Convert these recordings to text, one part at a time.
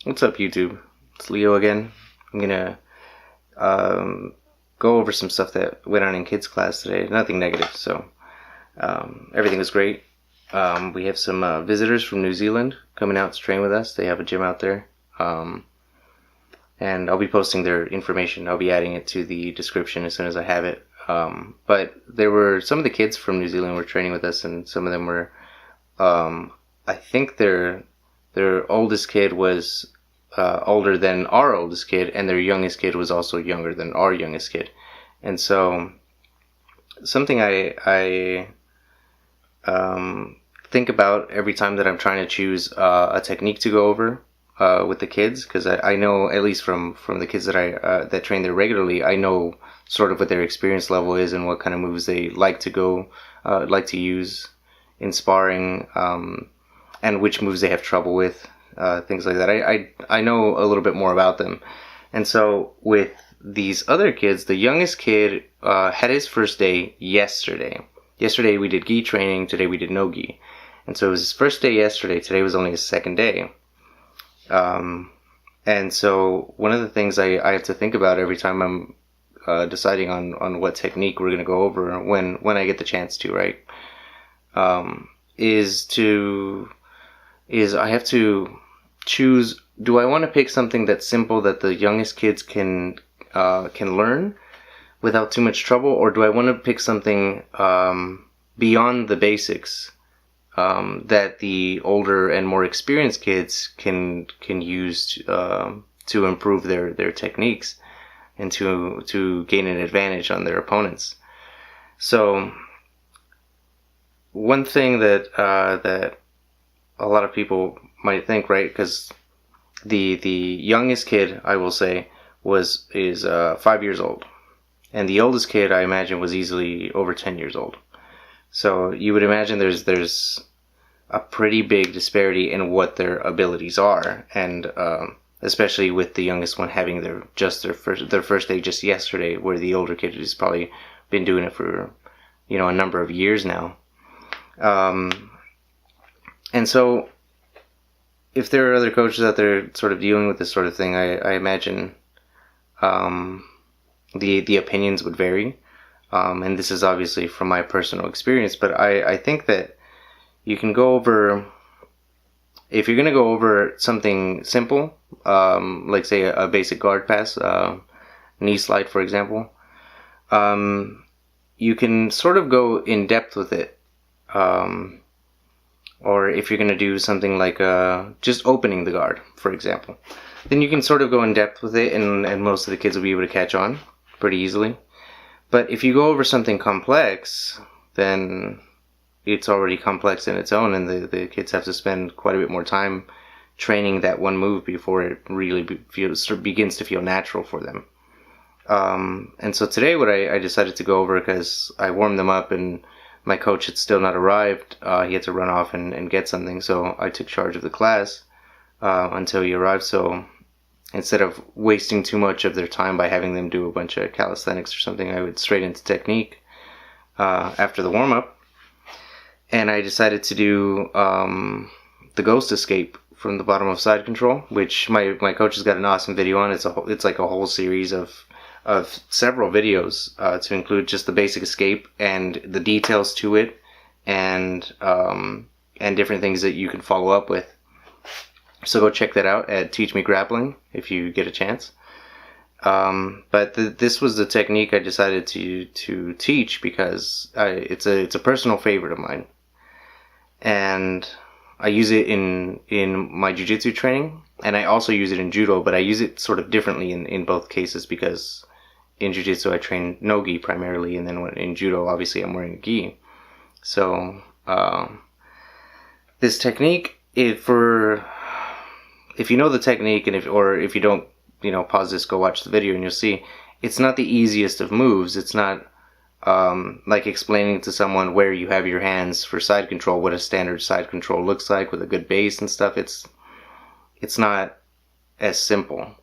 What's up, YouTube? It's Leo again. I'm gonna go over some stuff that went on in kids class today. Nothing negative, so everything was great. We have some visitors from New Zealand coming out to train with us. They have a gym out there, and I'll be posting their information. I'll be adding it to the description as soon as I have it. But there were some of the kids from New Zealand were training with us, and some of them were, I think their oldest kid was older than our oldest kid, and their youngest kid was also younger than our youngest kid. And so something I think about every time that I'm trying to choose a technique to go over with the kids, because I know, at least from the kids that I that train there regularly, I know sort of what their experience level is and what kind of moves they like to use in sparring, and which moves they have trouble with, things like that. I know a little bit more about them. And so with these other kids, the youngest kid had his first day yesterday. Yesterday we did gi training, today we did no gi. And so it was his first day yesterday, today was only his second day. And so one of the things I have to think about every time I'm deciding on what technique we're going to go over when I get the chance to, right? Is I have to choose, do I want to pick something that's simple that the youngest kids can learn without too much trouble, or do I want to pick something beyond the basics that the older and more experienced kids can use to improve their techniques and to gain an advantage on their opponents? So one thing that a lot of people might think, right, because the youngest kid, I will say, is 5 years old, and the oldest kid, I imagine, was easily over 10 years old. So you would imagine there's a pretty big disparity in what their abilities are, and especially with the youngest one having their first day just yesterday, where the older kid has probably been doing it for a number of years now. And so if there are other coaches out there sort of dealing with this sort of thing, I imagine the opinions would vary. And this is obviously from my personal experience, but I think that you can go over, if you're going to go over something simple, like say a basic guard pass, knee slide, for example, you can sort of go in depth with it. Or if you're going to do something like just opening the guard, for example, then you can sort of go in depth with it, and most of the kids will be able to catch on pretty easily. But if you go over something complex, then it's already complex in its own, and the kids have to spend quite a bit more time training that one move before it really begins to feel natural for them. And so today what I decided to go over, because I warmed them up and my coach had still not arrived, he had to run off and get something, so I took charge of the class until he arrived. So instead of wasting too much of their time by having them do a bunch of calisthenics or something, I went straight into technique after the warm-up. And I decided to do the ghost escape from the bottom of side control, which my coach has got an awesome video on. It's like a whole series of several videos to include just the basic escape and the details to it, and different things that you can follow up with. So go check that out at Teach Me Grappling if you get a chance. But this was the technique I decided to teach because it's a personal favorite of mine, and I use it in my jiu-jitsu training, and I also use it in judo, but I use it sort of differently in both cases, because in jiu-jitsu I train no gi primarily, and then in judo obviously I'm wearing a gi. So this technique, if you know the technique, and if you don't, pause this, go watch the video, and you'll see it's not the easiest of moves. It's not like explaining to someone where you have your hands for side control, what a standard side control looks like with a good base and stuff. It's not as simple.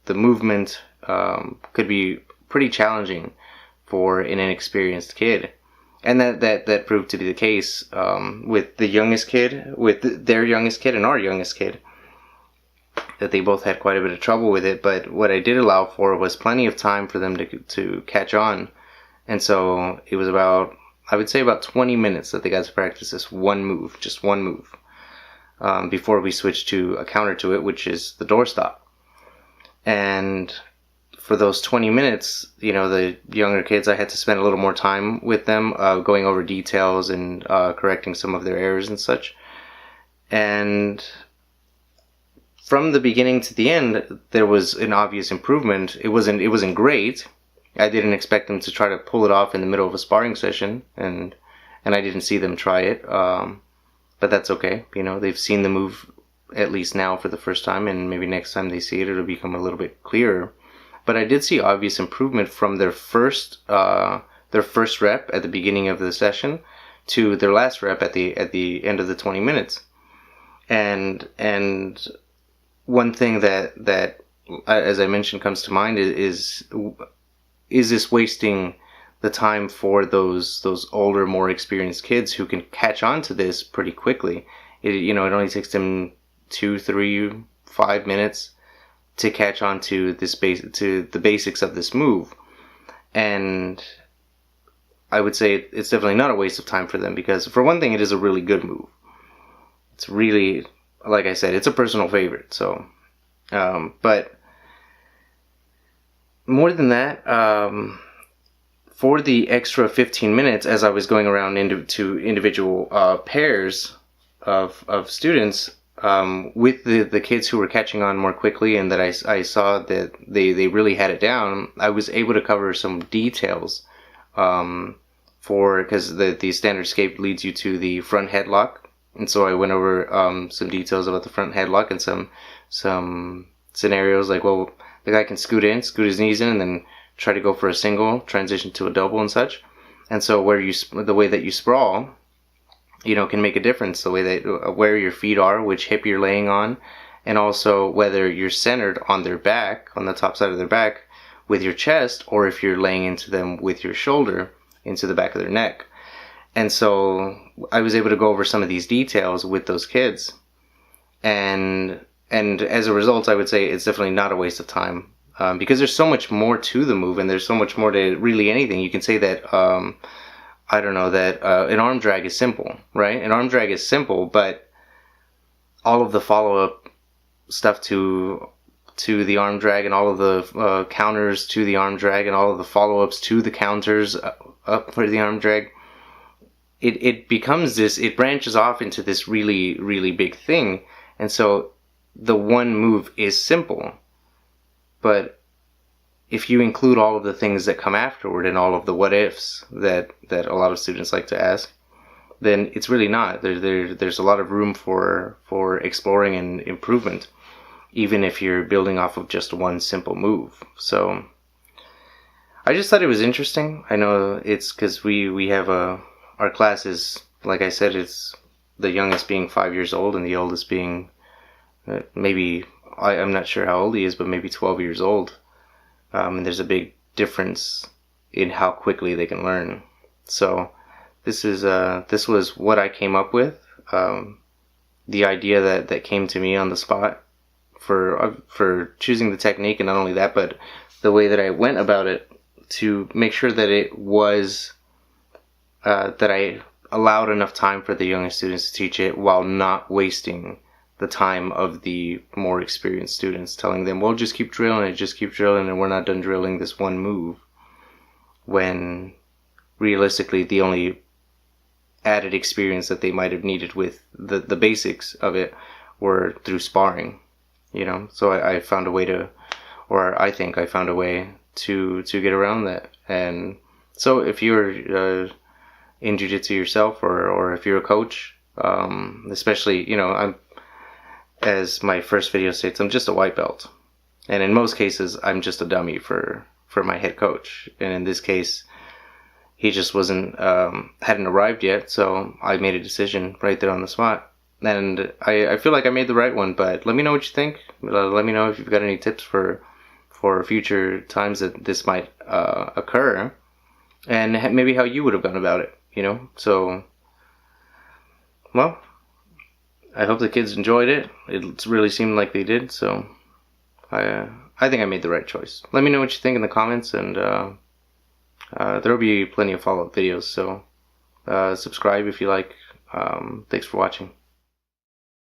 The movement could be pretty challenging for an inexperienced kid, And that proved to be the case with the youngest kid, with their youngest kid and our youngest kid, that they both had quite a bit of trouble with it. But what I did allow for was plenty of time for them to catch on. And so it was I would say about 20 minutes that they got to practice this one move, just one move, before we switched to a counter to it, which is the doorstop. And for those 20 minutes, the younger kids, I had to spend a little more time with them, going over details and correcting some of their errors and such. And from the beginning to the end, there was an obvious improvement. It wasn't great. I didn't expect them to try to pull it off in the middle of a sparring session, and I didn't see them try it. But that's okay. They've seen the move at least now for the first time, and maybe next time they see it, it'll become a little bit clearer. But I did see obvious improvement from their first rep at the beginning of the session to their last rep at the end of the 20 minutes. And one thing that as I mentioned comes to mind is this wasting the time for those older, more experienced kids who can catch on to this pretty quickly. It only takes them 2, 3, 5 minutes to catch on to to the basics of this move. And I would say it's definitely not a waste of time for them, because for one thing, it is a really good move. It's really, like I said, it's a personal favorite. So, but more than that, for the extra 15 minutes, as I was going around to individual pairs of students, with the kids who were catching on more quickly, and that I saw that they really had it down, I was able to cover some details, because the standard escape leads you to the front headlock, and so I went over some details about the front headlock and some scenarios like, well, the guy can scoot his knees in, and then try to go for a single, transition to a double and such. And so the way that you sprawl, can make a difference. The way that where your feet are, which hip you're laying on, and also whether you're centered on their back, on the top side of their back, with your chest, or if you're laying into them with your shoulder into the back of their neck. And so I was able to go over some of these details with those kids, and as a result, I would say it's definitely not a waste of time, because there's so much more to the move, and there's so much more to really anything. You can say that I don't know, that an arm drag is simple, right? An arm drag is simple, but all of the follow-up stuff to the arm drag, and all of the counters to the arm drag, and all of the follow-ups to the counters up for the arm drag, it becomes this, it branches off into this really, really big thing. And so the one move is simple, but if you include all of the things that come afterward and all of the what ifs that a lot of students like to ask, then it's really not. There's a lot of room for exploring and improvement, even if you're building off of just one simple move. So I just thought it was interesting. I know it's because we have our class is, like I said, it's the youngest being 5 years old and the oldest being maybe, I'm not sure how old he is, but maybe 12 years old. And there's a big difference in how quickly they can learn. So this was what I came up with. The idea that came to me on the spot for choosing the technique, and not only that, but the way that I went about it to make sure that it was that I allowed enough time for the youngest students to teach it while not wasting the time of the more experienced students, telling them, well, just keep drilling it, and we're not done drilling this one move, when realistically the only added experience that they might have needed with the basics of it were through sparring, so I found a way to, or I think I found a way to get around that. And so if you're in jiu-jitsu yourself, or if you're a coach, especially, I'm, as my first video states, I'm just a white belt, and in most cases I'm just a dummy for my head coach, and in this case he just hadn't arrived yet, so I made a decision right there on the spot, and I feel like I made the right one. But let me know what you think. Let me know if you've got any tips for future times that this might occur, and maybe how you would have gone about it. you know. So, well, I hope the kids enjoyed it. It really seemed like they did, so I think I made the right choice. Let me know what you think in the comments, and there will be plenty of follow-up videos, so subscribe if you like. Thanks for watching.